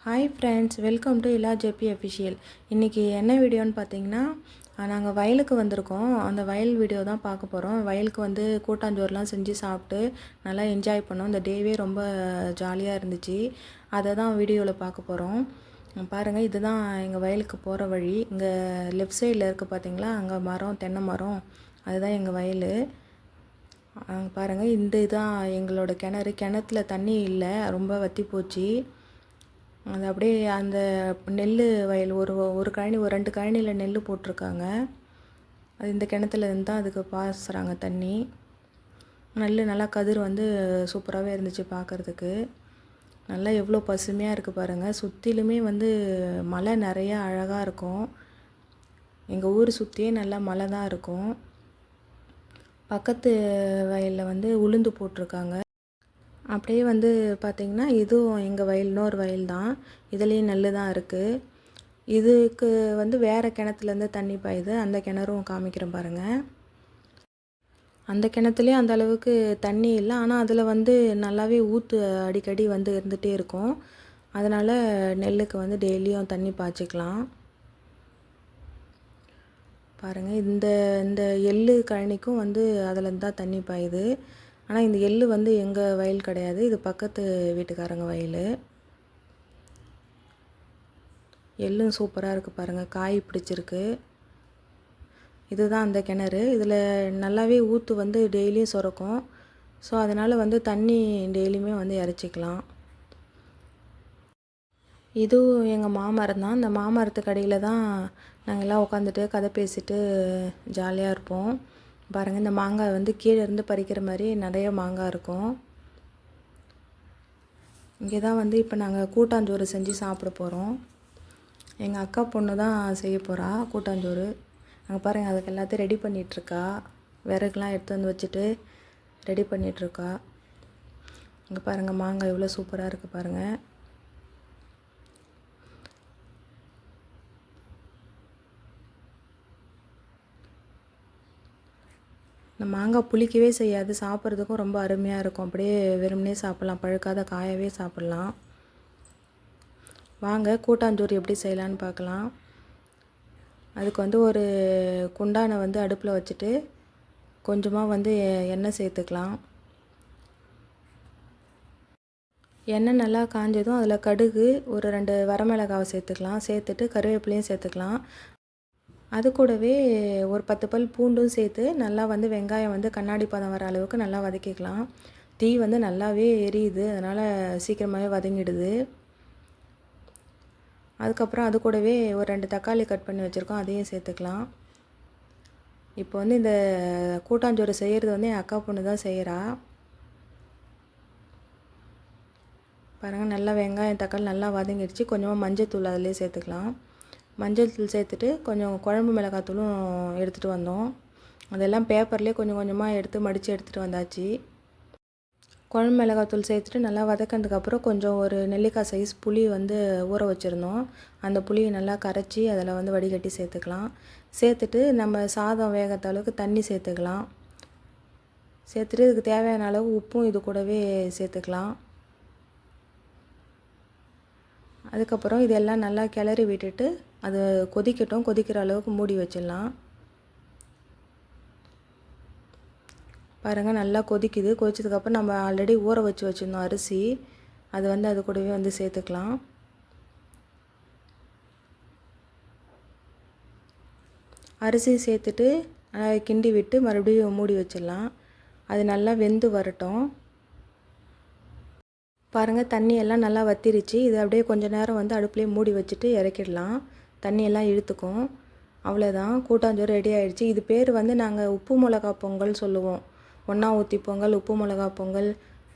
Hi friends, welcome to Ila JP official. இன்றைக்கி என்ன வீடியோன்னு பார்த்தீங்கன்னா, நாங்கள் வயலுக்கு வந்திருக்கோம். அந்த வயல் வீடியோ தான் பார்க்க போகிறோம். வயலுக்கு வந்து கூட்டாஞ்சோறுலாம் செஞ்சு சாப்பிட்டு நல்லா என்ஜாய் பண்ணோம். இந்த டேவே ரொம்ப ஜாலியாக இருந்துச்சு. அதை தான் வீடியோவில் பார்க்க போகிறோம். பாருங்கள், இதுதான் எங்கள் வயலுக்கு போகிற வழி. இங்கே லெஃப்ட் சைடில் இருக்குது பார்த்தீங்களா, அங்கே மரம், தென்னை மரம், அதுதான் எங்கள் வயல். பாருங்கள், இந்த இதுதான் எங்களோட கிணறு. கிணத்துல தண்ணி இல்லை, ரொம்ப வற்றி போச்சு. அது அப்படியே அந்த நெல் வயல் ஒரு ஒரு கழனி, ஒரு 2 கழனியில் நெல் போட்டிருக்காங்க. அது இந்த கிணத்துலேருந்து தான் அதுக்கு பாசுகிறாங்க தண்ணி. நல்லா கதிர் வந்து சூப்பராகவே இருந்துச்சு பார்க்குறதுக்கு. நல்லா எவ்வளோ பசுமையாக இருக்குது பாருங்கள். சுற்றிலுமே வந்து மலை நிறையா அழகாக இருக்கும். எங்கள் ஊர் சுற்றியே நல்லா மலை தான் இருக்கும். பக்கத்து வயலில் வந்து உளுந்து போட்டிருக்காங்க. அப்படியே வந்து பார்த்திங்கன்னா, இதுவும் எங்கள் வயல், இன்னொரு வயல் தான். இதுலேயும் நெல் தான் இருக்குது. இதுக்கு வந்து வேறு கிணத்துலேருந்து தண்ணி பாயுது. அந்த கிணறும் காமிக்கிறேன் பாருங்கள். அந்த கிணத்துலேயும் அந்த அளவுக்கு தண்ணி இல்லை, ஆனால் அதில் வந்து நல்லாவே ஊற்று அடிக்கடி வந்து இருந்துகிட்டே இருக்கும். அதனால் நெல்லுக்கு வந்து டெய்லியும் தண்ணி பாய்ச்சிக்கலாம். பாருங்கள், இந்த இந்த எள்ளு கழனிக்கும் வந்து அதில் தான் தண்ணி பாயுது. ஆனால் இந்த எள்ளு வந்து எங்கள் வயல் கிடையாது, இது பக்கத்து வீட்டுக்காரங்க வயல். எள்ளும் சூப்பராக இருக்குது பாருங்கள், காய் பிடிச்சிருக்கு. இதுதான் அந்த கிணறு. இதில் நல்லாவே ஊற்று வந்து டெய்லியும் சுரக்கும். ஸோ அதனால் வந்து தண்ணி டெய்லியுமே வந்து இறைச்சிக்கலாம். இதுவும் எங்கள் மாமரம் தான். இந்த மாமரத்துக்கு அடியில் தான் நாங்கள் எல்லாம் உட்காந்துட்டு கதை பேசிட்டு ஜாலியாக இருப்போம். பாருங்கள், இந்த மாங்காய் வந்து கீழே இருந்து பறிக்கிற மாதிரி நிறைய மாங்காய் இருக்கும். இங்கே தான் வந்து இப்போ நாங்கள் கூட்டாஞ்சோறு செஞ்சு சாப்பிட போகிறோம். எங்கள் அக்கா பொண்ணு தான் செய்ய போகிறா கூட்டாஞ்சோறு. அங்கே பாருங்கள், அதுக்கு எல்லாத்தையும் ரெடி பண்ணிகிட்ருக்கா. விறகுலாம் எடுத்து வந்து வச்சுட்டு ரெடி பண்ணிகிட்ருக்கா. இங்கே பாருங்கள், மாங்காய் எவ்வளோ சூப்பராக இருக்குது பாருங்கள். இந்த மாங்காய் புளிக்கவே செய்யாது, சாப்பிட்றதுக்கும் ரொம்ப அருமையாக இருக்கும். அப்படியே வெறுமனே சாப்பிட்லாம், பழுக்காத காயவே சாப்பிட்லாம். வாங்க கூட்டாஞ்சோறு எப்படி செய்யலான்னு பார்க்கலாம். அதுக்கு வந்து ஒரு குண்டானை வந்து அடுப்பில் வச்சுட்டு கொஞ்சமாக வந்து எண்ணெய் சேர்த்துக்கலாம். எண்ணெய் நல்லா காஞ்சதும் அதில் கடுகு, ஒரு 2 வரமிளகாவை சேர்த்துக்கலாம். சேர்த்துட்டு கருவேப்பிலையும் சேர்த்துக்கலாம். அது கூடவே ஒரு 10 பல் பூண்டும் சேர்த்து நல்லா வந்து வெங்காயம் வந்து கண்ணாடி பதம் வர அளவுக்கு நல்லா வதக்கிக்கலாம். தீ வந்து நல்லாவே எரியுது, அதனால் சீக்கிரமாகவே வதங்கிடுது. அதுக்கப்புறம் அது கூடவே ஒரு 2 தக்காளி கட் பண்ணி வச்சுருக்கோம், அதையும் சேர்த்துக்கலாம். இப்போ வந்து இந்த கூட்டாஞ்சோறு செய்கிறது வந்து என் அக்கா பொண்ணு தான் செய்கிறா. பாருங்கள், நல்லா வெங்காயம் தக்காளி நல்லா வதங்கிடுச்சு. கொஞ்சமாக மஞ்சள் தூள் அதிலே சேர்த்துக்கலாம். மஞ்சள் தூள் சேர்த்துட்டு கொஞ்சம் குழம்பு மிளகாத்தூளும் எடுத்துகிட்டு வந்தோம். அதெல்லாம் பேப்பர்லேயே கொஞ்சம் கொஞ்சமாக எடுத்து மடித்து எடுத்துகிட்டு வந்தாச்சு. குழம்பு மிளகாத்தூள் சேர்த்துட்டு நல்லா வதக்கினதுக்கப்புறம் கொஞ்சம் ஒரு நெல்லிக்காய் சைஸ் புளி வந்து ஊற வச்சுருந்தோம். அந்த புளியை நல்லா கரைச்சி அதில் வந்து வடிகட்டி சேர்த்துக்கலாம். சேர்த்துட்டு நம்ம சாதம் வேகத்த அளவுக்கு தண்ணி சேர்த்துக்கலாம். சேர்த்துட்டு இதுக்கு தேவையான அளவு உப்பும் இது கூடவே சேர்த்துக்கலாம். அதுக்கப்புறம் இதெல்லாம் நல்லா கிளறி விட்டுட்டு அது கொதிக்கட்டும். கொதிக்கிற அளவுக்கு மூடி வச்சிடலாம். பாருங்கள், நல்லா கொதிக்குது. கொதிச்சதுக்கப்புறம் நம்ம ஆல்ரெடி ஊற வச்சுருந்தோம் அரிசி, அது வந்து அது கூடவே வந்து சேர்த்துக்கலாம். அரிசி சேர்த்துட்டு கிண்டி விட்டு மறுபடியும் மூடி வச்சிடலாம். அது நல்லா வெந்து வரட்டும். பாருங்கள், தண்ணியெல்லாம் நல்லா வத்திருச்சு. இது அப்படியே கொஞ்சம் நேரம் வந்து அடுப்புலேயே மூடி வச்சுட்டு இறக்கிடலாம். தண்ணியெல்லாம் இழுத்துக்கும். அவ்வளோதான், கூட்டாஞ்சோறு ரெடி ஆகிடுச்சு. இது பேர் வந்து நாங்கள் உப்பு மிளகா பொங்கல் சொல்லுவோம். ஒன்றா ஊற்றி பொங்கல், உப்பு மிளகா பொங்கல்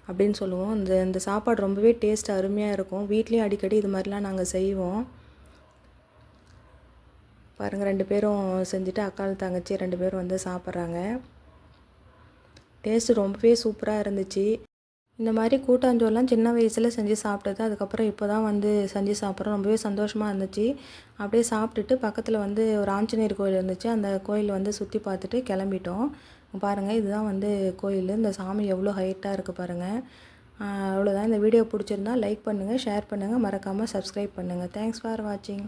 அப்படின்னு சொல்லுவோம். இந்த சாப்பாடு ரொம்பவே டேஸ்ட் அருமையாக இருக்கும். வீட்லேயும் அடிக்கடி இது மாதிரிலாம் நாங்கள் செய்வோம். பாருங்கள், 2 பேரும் செஞ்சுட்டு அக்காள் தங்கச்சி 2 பேரும் வந்து சாப்பிட்றாங்க. டேஸ்ட்டு ரொம்பவே சூப்பராக இருந்துச்சு. இந்த மாதிரி கூட்டாஞ்சோறுலாம் சின்ன வயசில் செஞ்சு சாப்பிட்டது. அதுக்கப்புறம் இப்போ தான் வந்து செஞ்சு சாப்பிட்றோம். ரொம்பவே சந்தோஷமாக இருந்துச்சு. அப்படியே சாப்பிட்டுட்டு பக்கத்தில் வந்து ஒரு ஆஞ்சநேயர் கோயில் இருந்துச்சு. அந்த கோயில் வந்து சுற்றி பார்த்துட்டு கிளம்பிட்டோம். பாருங்கள், இதுதான் வந்து கோயில். இந்த சாமி எவ்வளோ ஹைட்டாக இருக்குது பாருங்கள். அவ்வளோதான். இந்த வீடியோ பிடிச்சிருந்தா லைக் பண்ணுங்கள், ஷேர் பண்ணுங்கள், மறக்காமல் சப்ஸ்கிரைப் பண்ணுங்கள். தேங்க்ஸ் ஃபார் வாட்சிங்.